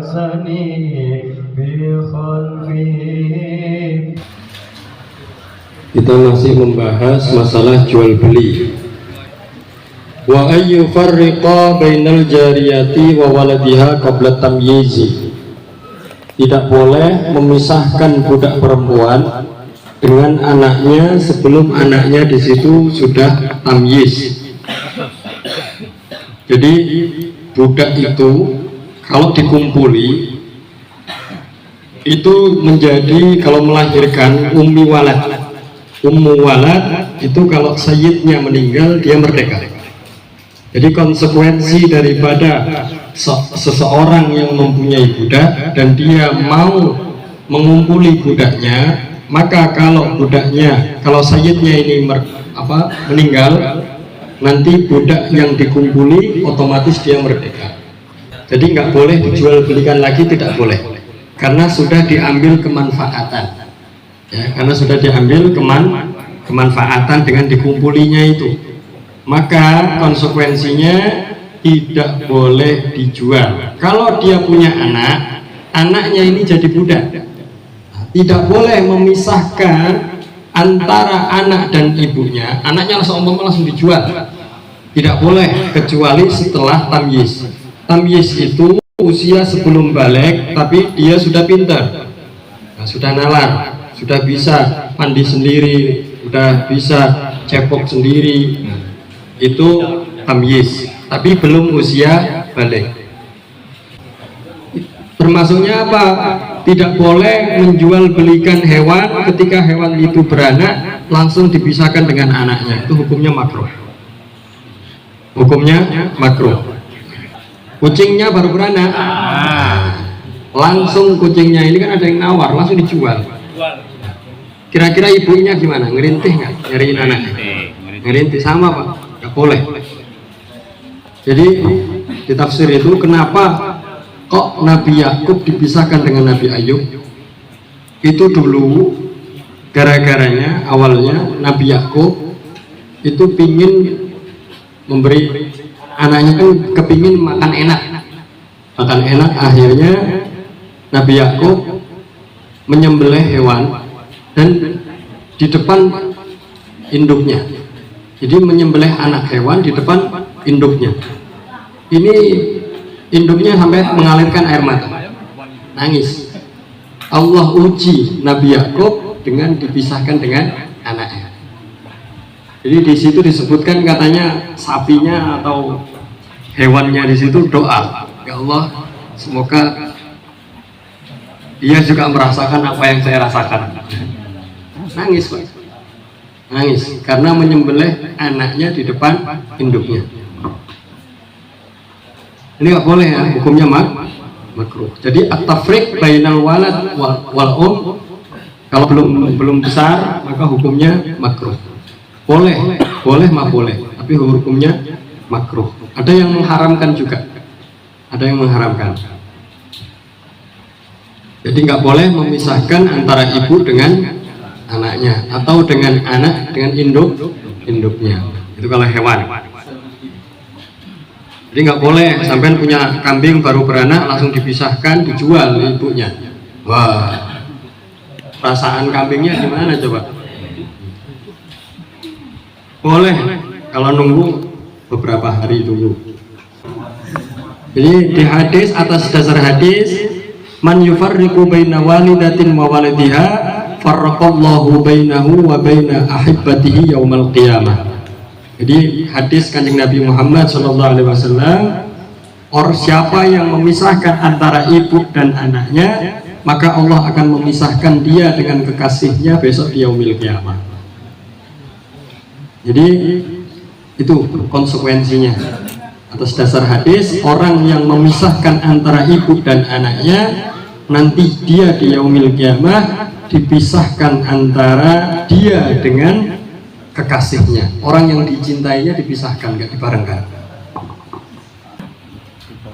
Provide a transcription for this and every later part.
حسني بخلفي. Kita masih membahas masalah jual beli. Wa ayyu farriqa bainal jariyati wa waladiha qabla tamyizi. Tidak boleh memisahkan budak perempuan dengan anaknya sebelum anaknya di situ sudah tamyiz. Jadi budak itu kalau dikumpuli itu menjadi, kalau melahirkan ummi walad. Ummu walad itu kalau sayyidnya meninggal dia merdeka. Jadi konsekuensi daripada seseorang yang mempunyai budak dan dia mau mengumpuli budaknya, maka kalau budaknya, kalau sayyidnya ini meninggal, nanti budak yang dikumpuli otomatis dia merdeka. Jadi nggak boleh dijual belikan lagi, tidak boleh, karena sudah diambil kemanfaatan. Ya, karena sudah diambil kemanfaatan dengan dikumpulinya itu, maka konsekuensinya tidak boleh dijual. Kalau dia punya anak, anaknya ini jadi budak, tidak boleh memisahkan antara anak dan ibunya. Anaknya langsung dijual, tidak boleh, kecuali setelah tamyiz. Tamyiz itu usia sebelum balik, tapi dia sudah pintar, sudah nalar, sudah bisa mandi sendiri, sudah bisa cepok sendiri, itu tamyiz, tapi belum usia balik. Termasuknya apa? Tidak boleh menjual belikan hewan ketika hewan itu beranak langsung dipisahkan dengan anaknya, itu hukumnya makruh. Hukumnya makruh. Kucingnya baru beranak, langsung kucingnya ini kan ada yang nawar, langsung dijual. Kira-kira ibunya gimana? Ngerintih nggak nyariin anaknya? Ngerintih, sama Pak, nggak boleh. Jadi di tafsir itu kenapa kok Nabi Yakub dipisahkan dengan Nabi Ayub? Itu dulu gara-garanya awalnya Nabi Yakub itu pingin memberi anaknya, kan kepingin makan enak, akhirnya Nabi Yakub menyembelih hewan dan di depan induknya. Jadi menyembelih anak hewan di depan induknya. Ini induknya sampai mengalirkan air mata, nangis. Allah uji Nabi Yakub dengan dipisahkan dengan anaknya. Jadi di situ disebutkan, katanya sapinya atau hewannya di situ doa, ya Allah, semoga dia juga merasakan apa yang saya rasakan. Nangis Pak, nangis karena menyembelih anaknya di depan induknya. Ini nggak boleh ya, hukumnya makruh. Jadi at-tafriq bainal walad wal kalau belum besar maka hukumnya makruh. Boleh tapi hukumnya makruh. Ada yang mengharamkan juga, ada yang mengharamkan. Jadi nggak boleh memisahkan antara ibu dengan anaknya, atau dengan anak dengan induknya. Itu kalau hewan. Jadi nggak boleh sampai punya kambing baru beranak langsung dipisahkan dijual ibunya. Wah, perasaan kambingnya gimana coba? Boleh kalau nunggu beberapa hari dulu. Jadi di hadis, atas dasar hadis, man yufarriqu baina walidatin wa waladiha farraqallahu bainahu wa baina ahibbatihi yaumal qiyamah. Jadi hadis Kanjeng Nabi Muhammad SAW, siapa yang memisahkan antara ibu dan anaknya, maka Allah akan memisahkan dia dengan kekasihnya besok di yaumil qiyamah. Jadi itu konsekuensinya. Atas dasar hadis, orang yang memisahkan antara ibu dan anaknya, nanti dia di yaumil qiyamah dipisahkan antara dia dengan kekasihnya. Orang yang dicintainya dipisahkan, gak dibarengkan.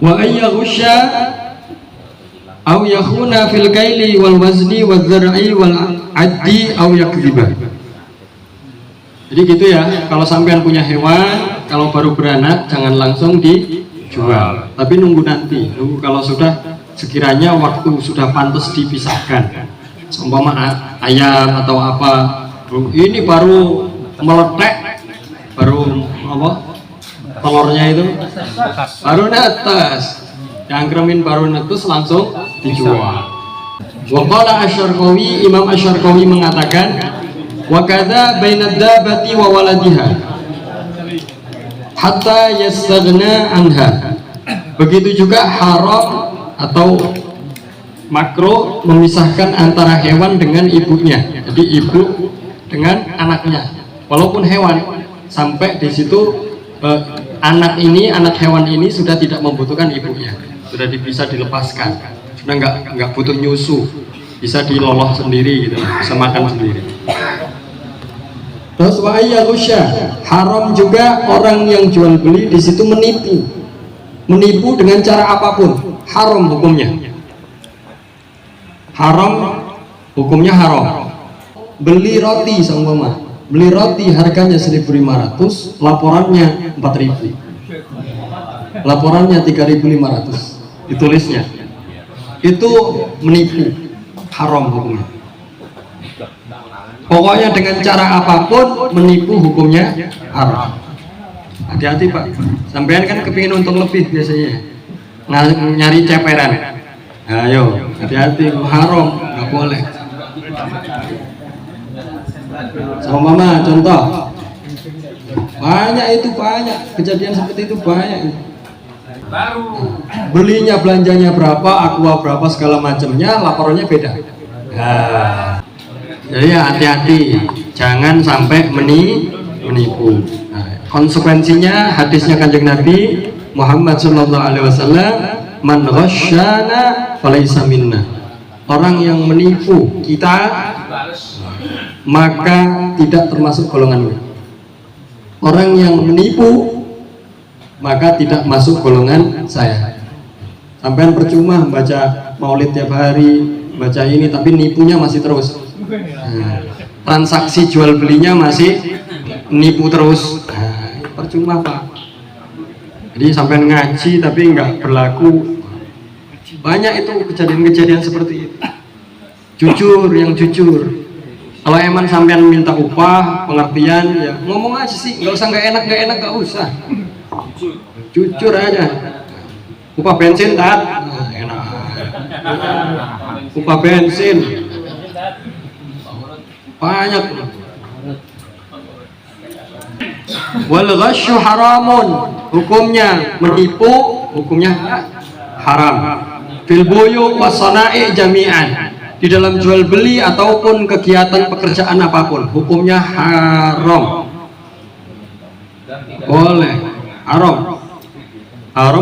Wa ayyaghusya aw yakhuna fil kaili wal wazni wal zar'i wal addi aw yakdziba. Jadi gitu ya, kalau sampean punya hewan, kalau baru beranak jangan langsung dijual, tapi nunggu nanti, nunggu kalau sudah sekiranya waktu sudah pantas dipisahkan, seumpama ayam atau apa, ini baru meletek, baru apa, telurnya itu baru netes, diangkremin baru netes langsung dijual. Waqala Asy-Syarqawi, Imam Asy-Syarqawi mengatakan, wa kadza bainad dabati wa waladiha hatta yastaghna anha. Begitu juga haram atau makruh memisahkan antara hewan dengan ibunya. Jadi ibu dengan anaknya, walaupun hewan, sampai di situ anak hewan ini sudah tidak membutuhkan ibunya, sudah bisa dilepaskan, sudah nggak butuh nyusu, bisa diloloh sendiri gitu, bisa makan sendiri. Terus wa'ayyarusya, haram juga orang yang jual beli di situ menipu dengan cara apapun, haram hukumnya. Haram. Beli roti seumpama, beli roti harganya 1.500, laporannya 4.000, laporannya 3.500, ditulisnya, itu menipu, haram hukumnya. Pokoknya dengan cara apapun menipu hukumnya haram. Hati-hati Pak, sampean kan kepingin untung lebih biasanya, nyari ceperan. Ayo, hati-hati, haram, nggak boleh. Sama mama, contoh, banyak kejadian seperti itu, banyak. Belinya belanjanya berapa, aqua berapa, segala macamnya, laporannya beda. Nah, jadi hati-hati, jangan sampai menipu. Nah, konsekuensinya hadisnya Kanjeng Nabi Muhammad SAW, man ghasyana falaysa minna. Orang yang menipu kita maka tidak termasuk golongan. Orang yang menipu maka tidak masuk golongan saya. Sampean percuma baca maulid tiap hari, baca ini, tapi nipunya masih terus. Nah, transaksi jual belinya masih nipu terus. Nah, percuma Pak. Jadi sampai ngaji tapi nggak berlaku. Banyak itu kejadian-kejadian seperti itu. Jujur, yang jujur. Kalau emang sampean minta upah, pengertian, ya ngomong aja sih, nggak usah nggak enak nggak usah. Jujur aja. Upah bensin tat, nah, enak. Upah bensin banyak. Wal ghasyu haramun, hukumnya menipu, hukumnya haram. Fil buyu wasana'i jami'an, di dalam jual beli ataupun kegiatan pekerjaan apapun, hukumnya haram. Boleh, haram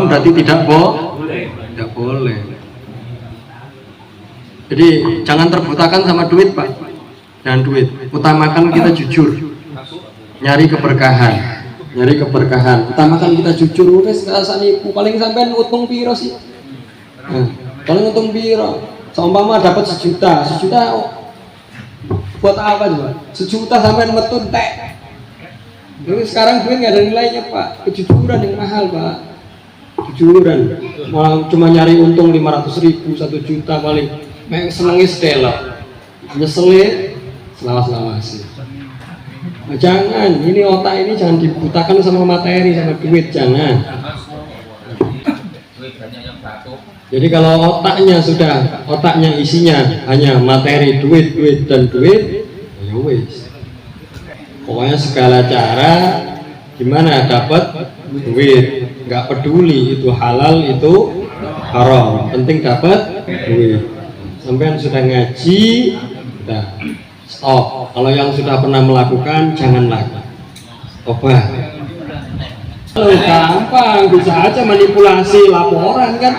berarti tidak boleh. Jadi jangan terbutakan sama duit Pak, jangan duit, utamakan kita jujur, nyari keberkahan, utamakan kita jujur. Udah sekalian nipu, paling sampean untung piro sih? Nah, paling untung piro? Seumpama dapat 1 juta buat apa coba? 1 juta sampean metun tek. Jadi sekarang duit nggak ada nilainya Pak, kejujuran yang mahal Pak. Kejujuran, malah cuma nyari untung 500.000, 1 juta paling. Mek senengnya stela, nyeselin, selawas-lawasi. Nah, jangan, ini otak ini jangan dibutakan sama materi, sama duit, jangan. Jadi kalau otaknya isinya hanya materi, duit, ya wis. Pokoknya segala cara gimana dapat duit, nggak peduli itu halal itu haram, penting dapat duit. Sampai yang sudah ngaji, udah stop. Kalau yang sudah pernah melakukan, jangan lagi. Tobat. Kalau gampang, bisa aja manipulasi laporan kan?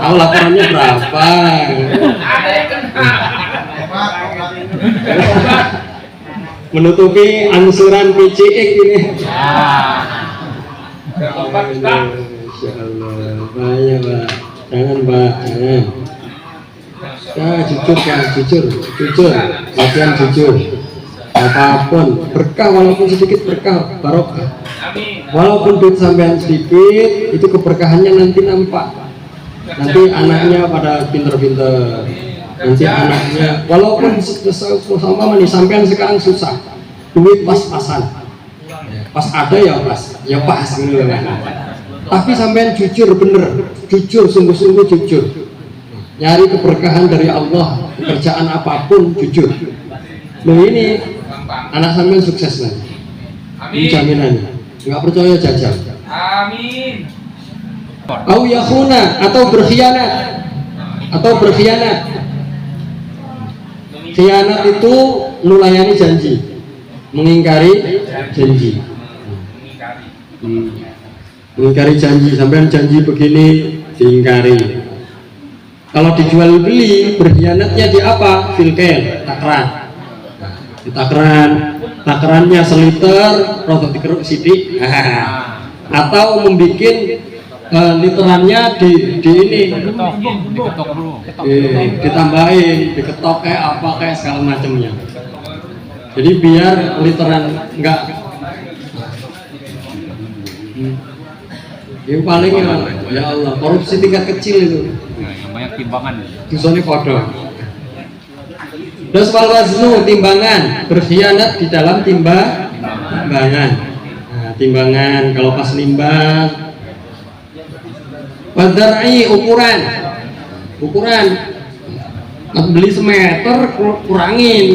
Tahu laporannya berapa? Menutupi angsuran PCX ini. Insya Allah, banyak Pak. Jangan Pak. Ya jujur Pak, jujur. Latihan jujur. Apapun berkah, walaupun sedikit berkah, barokah. Walaupun duit sampean sedikit, itu keberkahannya nanti nampak. nanti anaknya pada pinter-pinter, nanti anaknya walaupun sama nih sampean sekarang susah, duit pas-pasan, pas ada ya pas gitu lah. Tapi sampean jujur bener, jujur sungguh-sungguh jujur, nyari keberkahan dari Allah, pekerjaan apapun jujur. Loh ini anak sampean sukses lah, ini jaminannya. Nggak percaya jajal. Amin. Au yakhuna atau berkhianat, Khianat itu nulayani janji, mengingkari janji. Mengingkari janji, sampean janji begini diingkari. Kalau dijual beli, berkhianatnya di apa? Filkel, takran. Di takarannya seliter, rotok dikeruk sidik, atau membuat literannya di ini, ditambahin, diketok kayak apa kayak segala macamnya. Jadi biar literan enggak, yang paling ya Allah, korupsi tingkat kecil itu. Banyak timbangan. Dosanya kodok. Terus wal waznu, timbangan, berkhianat di dalam timbangan. Nah, timbangan kalau pas nimbang. Wadar'i, ukuran. Beli semeter kurangin.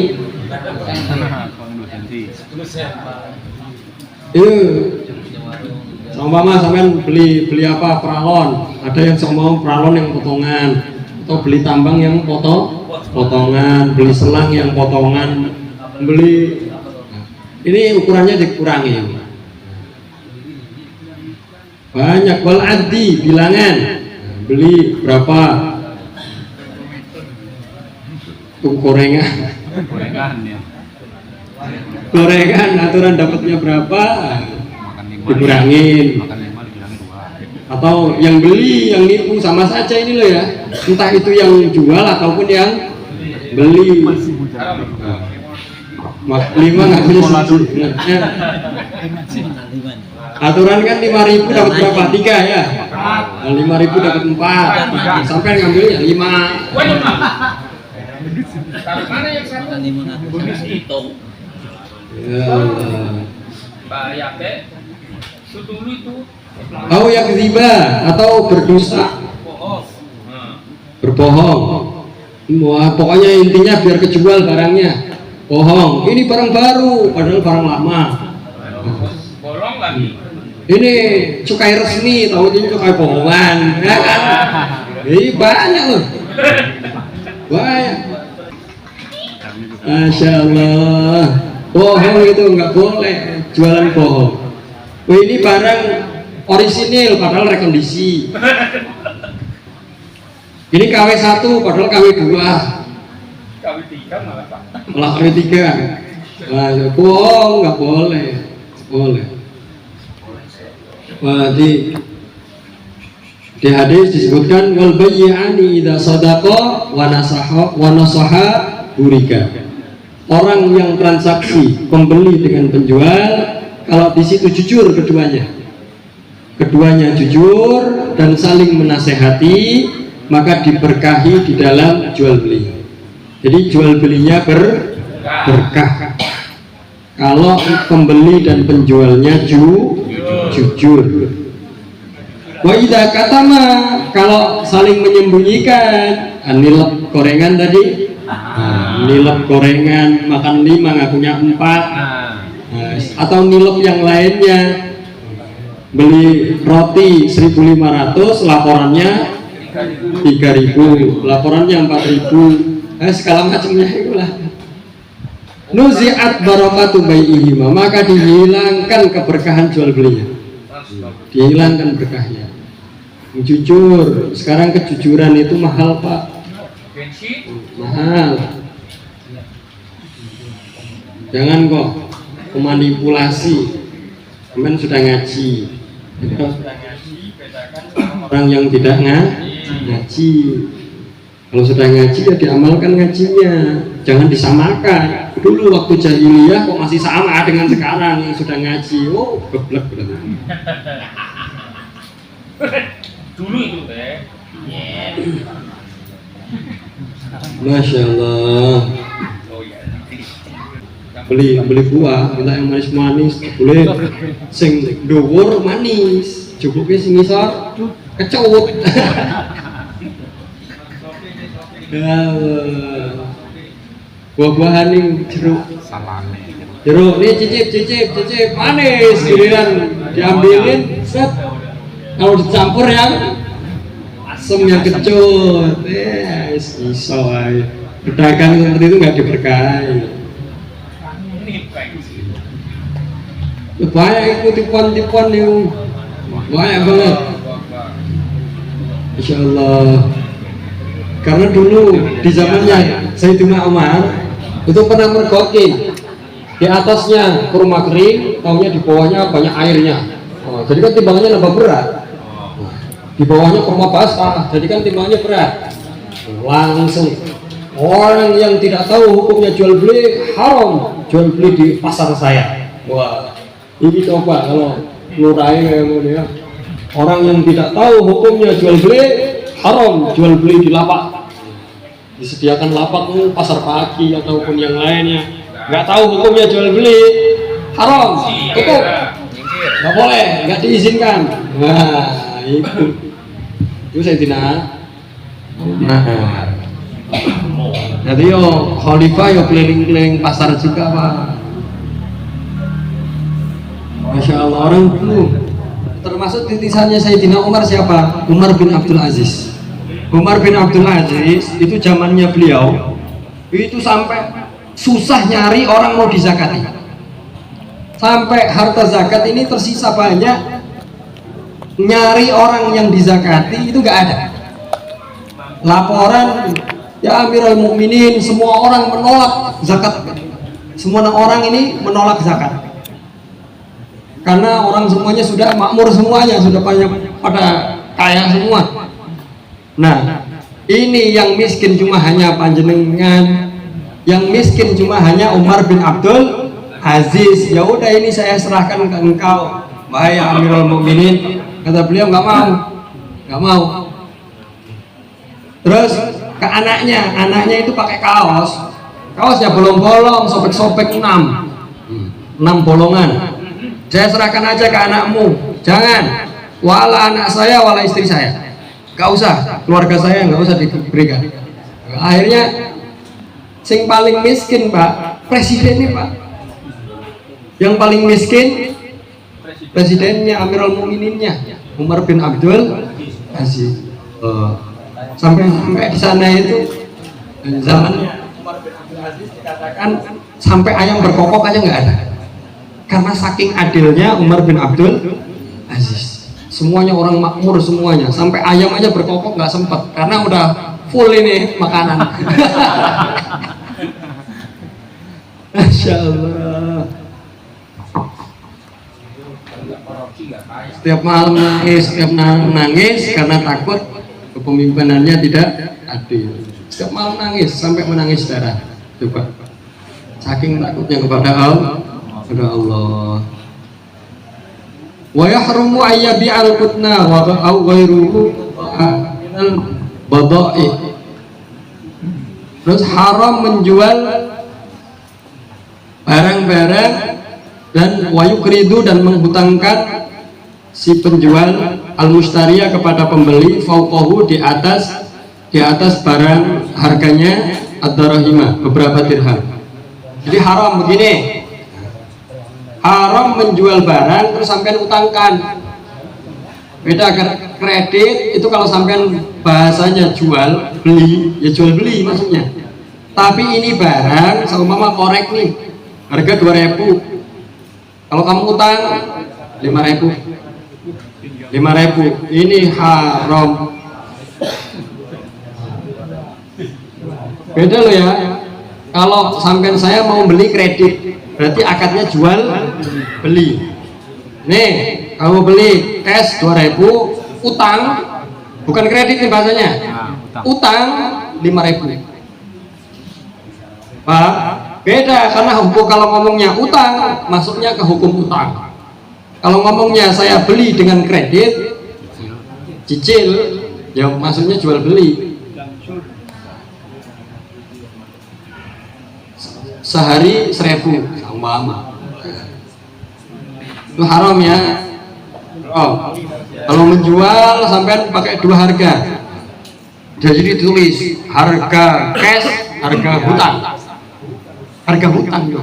Sama sampean beli apa, pralon. Ada yang sama pralon yang potongan, atau beli tambang yang potongan, beli selang yang potongan, beli ini ukurannya dikurangi. Banyak. Wal addi, bilangan, beli berapa, gorengan aturan dapatnya berapa dikurangin, atau yang beli yang nipu sama saja ini loh ya, entah itu yang jual ataupun yang beli. Lima nggak boleh sedikit. Aturan kan 5.000 dapat berapa? 3 ya. 5.000 dapat 4. Sampai ngambilnya 5. Mana yang satu? Bonus itu. Ya. Bayar deh. Dulu itu. Tahu yang riba atau berdosa, berbohong. Wah, pokoknya intinya biar kejual barangnya. Bohong, ini barang baru padahal barang lama. Bolong lagi. Ini cukai resmi, tahu ini cukai bohongan, ya kan? Ini banyak loh, banyak. Masya Allah, bohong itu nggak boleh, jualan bohong. Oh, ini barang orisinil padahal rekondisi. Ini KW1 padahal KW2. KW3 malah Pak. Malah KW3. Wah, bohong nggak boleh. Boleh. Wah, di hadis disebutkan wal bayyani idza sadaqa wa nasaha burika. Orang yang transaksi pembeli dengan penjual, kalau di situ jujur keduanya jujur dan saling menasehati, maka diberkahi di dalam jual beli. Jadi jual belinya berkah. Kalau pembeli dan penjualnya jujur. Wa idza katama, kalau saling menyembunyikan, nilep gorengan tadi, nilep gorengan makan 5 ngakunya 4, atau nilep yang lainnya, beli roti 1.500 laporannya 3.000, laporannya 4.000, segala macamnya itulah. Nuzi'at barakatu bai'ihima, maka dihilangkan keberkahan jual belinya, dihilangkan berkahnya. Jujur, sekarang kejujuran itu mahal Pak, mahal. Jangan kok memanipulasi. Teman sudah ngaji, orang yang tidak ngaji. Kalau sudah ngaji ya diamalkan ngajinya, jangan disamakan. Dulu waktu jahiliyah kok masih sama dengan sekarang yang sudah ngaji. Oh, goblok berarti. Dulu itu teh Masya Allah. Oh iya. Beli buah, minta yang manis-manis, boleh. Sing dhuwur manis, cukup sing ngisor kecut. Buah-buahan nih jeruk. Jeruk nih cicip manis, giliran diambilin, set. Kalau dicampur yang asam yang kecut, iso aja. Pedagang seperti itu nggak diberkahi. Banyak itu tipuan-tipuan nih, banyak banget. Insya Allah. Karena dulu di zamannya Sayyidina Umar itu pernah mergokin di atasnya kurma kering, taunya di bawahnya banyak airnya. Oh, jadi kan timbangannya nambah berat. Di bawahnya kurma basah, jadi kan timbangannya berat. Langsung orang yang tidak tahu hukumnya jual beli haram jual beli di pasar saya. Wah, ini coba kalau lurahnya kayak gini ya. Orang yang tidak tahu hukumnya jual beli haram jual beli di lapak. Disediakan lapak pasar pagi ataupun yang lainnya. Nggak tahu hukumnya jual beli haram, tutup. Nggak boleh, nggak diizinkan. Nah, itu saya tidak. Nah, jadi yo khalifah yo keliling-keliling pasar juga Pak. Masya Allah, orang dulu termasuk titisannya Sayyidina Umar siapa? Umar bin Abdul Aziz. Umar bin Abdul Aziz itu zamannya beliau itu sampai susah nyari orang mau dizakati, sampai harta zakat ini tersisa banyak, nyari orang yang dizakati itu gak ada. Laporan, ya Amirul Mukminin, semua orang menolak zakat, semua orang ini menolak zakat karena orang semuanya sudah makmur, semuanya sudah pada kaya semua. Nah, ini yang miskin cuma hanya panjenengan, yang miskin cuma hanya Umar bin Abdul Aziz. Ya udah, ini saya serahkan ke engkau, wahai Amirul Mukminin. Kata beliau nggak mau. Terus ke anaknya itu pakai kaosnya bolong-bolong, sobek-sobek 6 bolongan. Saya serahkan aja ke anakmu, jangan, wala anak saya, wala istri saya, gak usah, keluarga saya gak usah diberikan. Akhirnya sing paling miskin Pak, presidennya Pak, yang paling miskin presidennya, Amirul Mukmininnya Umar bin Abdul Aziz. Sampai di sana itu zaman Umar bin Abdul Aziz dikatakan sampai ayam berkokok aja nggak ada, karena saking adilnya Umar bin Abdul Aziz. Semuanya orang makmur semuanya, sampai ayam aja berkokok nggak sempet karena udah full ini makanan. Masya Allah. Setiap malam nangis karena takut kepemimpinannya tidak adil. Setiap malam nangis sampai menangis darah. Coba, saking takutnya kepada Allah. Wa yahrumu ayyabi'al qutna wa ghairuhu minal bada'i. Terus haram menjual barang-barang dan wayukridu dan menghutangkan si penjual al-mustariya kepada pembeli fauqahu di atas barang harganya ad-darahima, beberapa dirham. Jadi haram begini, haram menjual barang terus sampean utangkan. Beda kredit itu kalau sampean bahasanya jual beli, ya jual beli maksudnya. Tapi ini barang seumpama korek nih, harga 2.000. Kalau kamu utang 5.000, ini haram. Beda loh ya. Kalau sampean saya mau beli kredit, berarti akadnya jual beli. Nih, kamu beli cash 2.000, utang, bukan kredit nih bahasanya, utang 5.000. Pak, beda karena hukum. Kalau ngomongnya utang, masuknya ke hukum utang. Kalau ngomongnya saya beli dengan kredit, cicil, Ya maksudnya jual beli. Sehari 1.000 sama. Itu haram ya. Oh, kalau menjual sampai pakai 2 harga. Jadi ditulis harga cash, harga hutang. Harga hutang itu.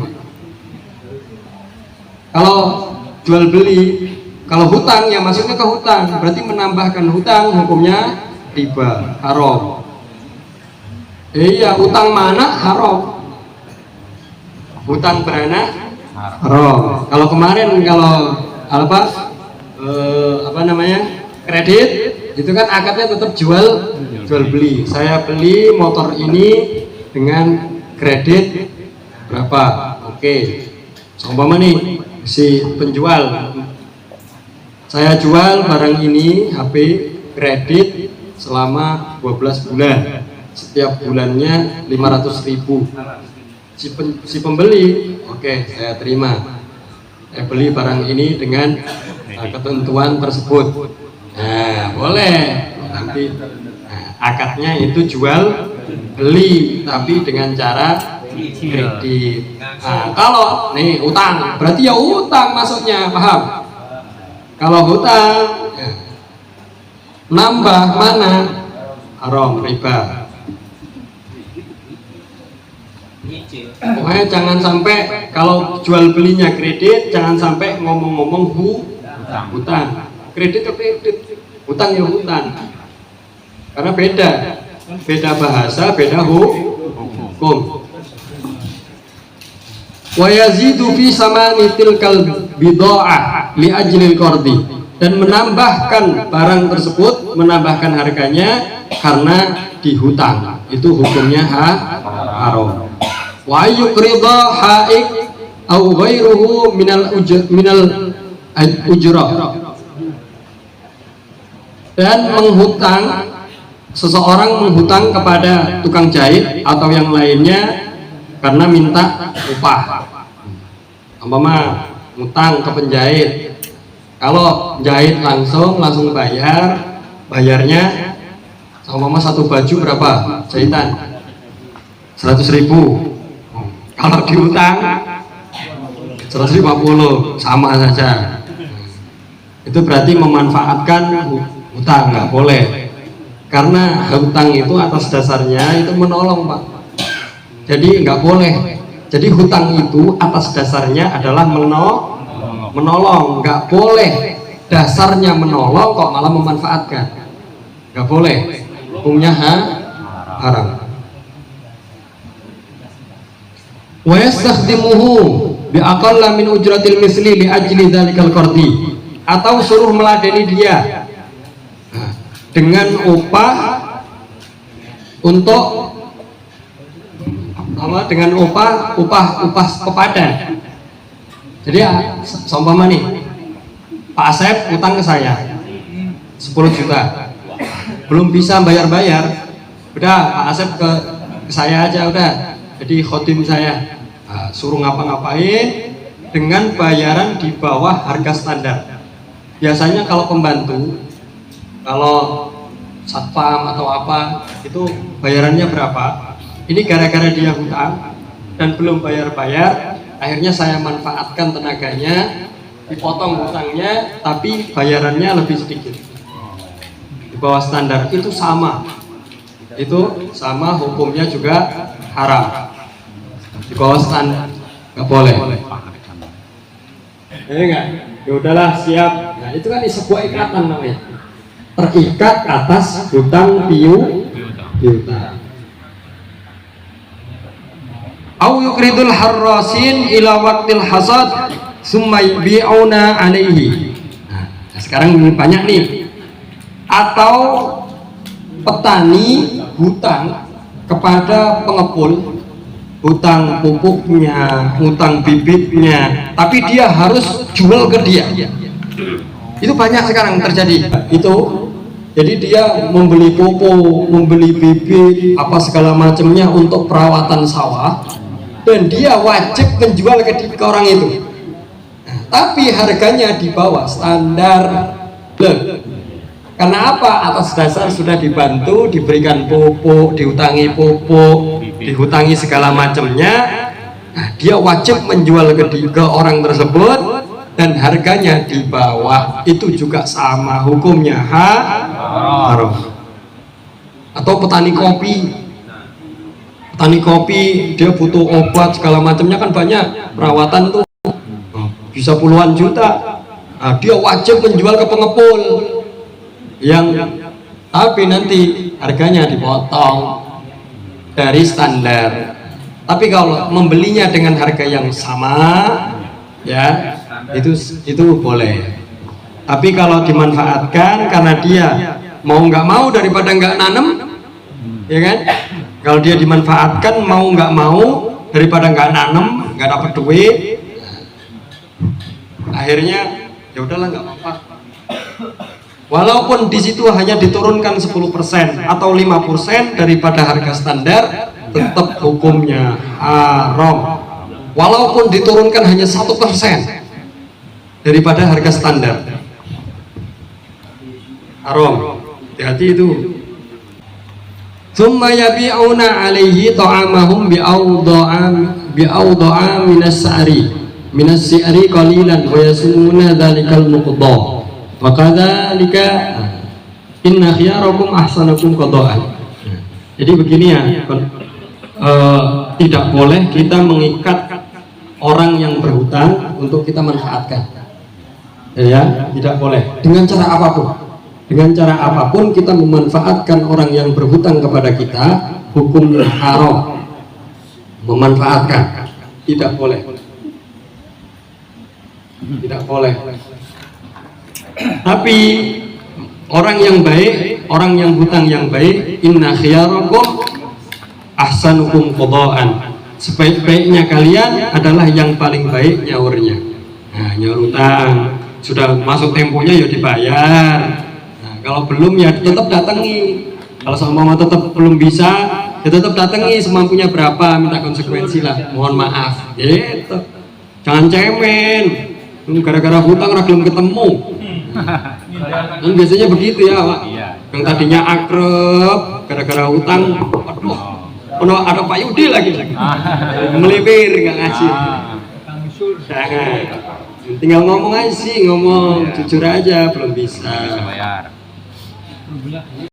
Kalau jual beli, kalau hutang ya masuknya ke hutang, berarti menambahkan hutang hukumnya riba, haram. Iya, hutang mana haram? Hutang beranak haram. Kalau kemarin apa namanya kredit itu kan akadnya tetap jual beli. Saya beli motor ini dengan kredit berapa? Oke. Seumpama nih si penjual, saya jual barang ini HP kredit selama 12 bulan, setiap bulannya 500.000. Si pembeli, oke, saya terima. Saya beli barang ini dengan ketentuan tersebut. Nah, boleh. Nanti akadnya itu jual beli, tapi dengan cara kredit. Nah, kalau nih utang, berarti ya utang masuknya, paham? Kalau hutang ya, nambah mana? Haram, riba. Pokoknya jangan sampai kalau jual belinya kredit, jangan sampai ngomong-ngomong hutang. Kredit itu kredit, hutang ya hutang. Karena beda bahasa, beda hukum. Wa yazidu fi samani tilkal bid'ah li ajlil qardi, dan menambahkan barang tersebut, menambahkan harganya karena dihutang. Itu hukumnya haram. Wa yuqrida haik au ghairuhu minal ujrah, dan menghutang, seseorang menghutang kepada tukang jahit atau yang lainnya karena minta upah. Umpama ngutang ke penjahit, kalau jahit langsung bayarnya umpama satu baju berapa jahitan? 100.000. Kalau diutang 150, sama saja. Itu berarti memanfaatkan hutang, nggak boleh. Karena hutang itu atas dasarnya itu menolong, Pak. Jadi nggak boleh. Jadi hutang itu atas dasarnya adalah menolong, nggak boleh. Dasarnya menolong kok malah memanfaatkan, nggak boleh. Hukumnya haram. Wa yastakhdimuhu bi aqalla min ujratil misli li ajli dzalikal qardi, atau suruh meladeni dia dengan upah untuk apa? Dengan upah pepadan. Jadi seumpama nih Pak Asep utang ke saya 10 juta, belum bisa bayar, udah Pak Asep ke saya aja, udah jadi khotim saya. Suruh ngapa-ngapain dengan bayaran di bawah harga standar. Biasanya kalau pembantu, kalau satpam atau apa, itu bayarannya berapa? Ini gara-gara dia hutang dan belum bayar-bayar, akhirnya saya manfaatkan tenaganya, dipotong hutangnya, tapi bayarannya lebih sedikit, di bawah standar. Itu sama hukumnya juga haram. Di bawah standar nggak boleh. Enggak, ya udahlah siap. Nah itu kan sebuah ikatan namanya, terikat atas hutang piutang. Au yukridul harrasin ila waqtil hasad summa bi'una alaihi. Nah, sekarang banyak nih. Atau petani hutang kepada pengepul, hutang pupuknya, hutang bibitnya, tapi dia harus jual ke dia. Itu banyak sekarang terjadi. Itu jadi dia membeli pupuk, membeli bibit, apa segala macamnya untuk perawatan sawah, dan dia wajib menjual ke orang itu. Nah, tapi harganya di bawah standar. Karena apa? Atas dasar sudah dibantu, diberikan pupuk, dihutangi pupuk, dihutangi segala macamnya. Nah, dia wajib menjual ke orang tersebut dan harganya di bawah. Itu juga sama hukumnya haram. Atau petani kopi. Petani kopi dia butuh obat segala macamnya kan banyak, perawatan tuh bisa puluhan juta. Nah, dia wajib menjual ke pengepul yang tapi nanti harganya dipotong dari standar. Tapi kalau membelinya dengan harga yang sama, ya itu boleh. Tapi kalau dimanfaatkan karena dia mau nggak mau daripada nggak nanam, ya kan? Kalau dia dimanfaatkan mau nggak mau daripada nggak nanam, nggak dapat duit, akhirnya ya udahlah nggak apa-apa. Walaupun di situ hanya diturunkan 10% atau 5% daripada harga standar, tetap hukumnya haram. Walaupun diturunkan hanya 1% daripada harga standar, haram. Hati-hati itu. Tsumma yabi'una 'alaihi ta'amahum bi'awda'a minas si'ri qalilan wa yasumuna dzalikal muqdha. Fakadzalika inna khiyarakum ahsanakum qada'an. Jadi begini ya, tidak boleh kita mengikat orang yang berhutang untuk kita manfaatkan. Ya, tidak boleh. Dengan cara apapun. Dengan cara apapun kita memanfaatkan orang yang berhutang kepada kita, hukumnya haram. Memanfaatkan tidak boleh. Tidak boleh. Tapi orang yang baik, orang yang hutang yang baik, inna khiyarakum ahsanukum qada'an. Sebaik-baiknya kalian adalah yang paling baik nyaurnya. Nah, nyaur hutang sudah masuk temponya ya dibayar. Nah, kalau belum ya tetap datangi. Kalau sama tetap belum bisa, ya tetap datangi semampunya berapa, minta konsekuensi lah. Mohon maaf. Gitu. Jangan cemen. Gara-gara hutang ragilum ketemu. Kan biasanya begitu ya, Pak. Yang tadinya akrab gara-gara hutang, aduh, ada Pak Yudi lagi. Melipir nggak ngasih. Jangan. Tinggal ngomong aja sih, ngomong jujur aja, belum bisa.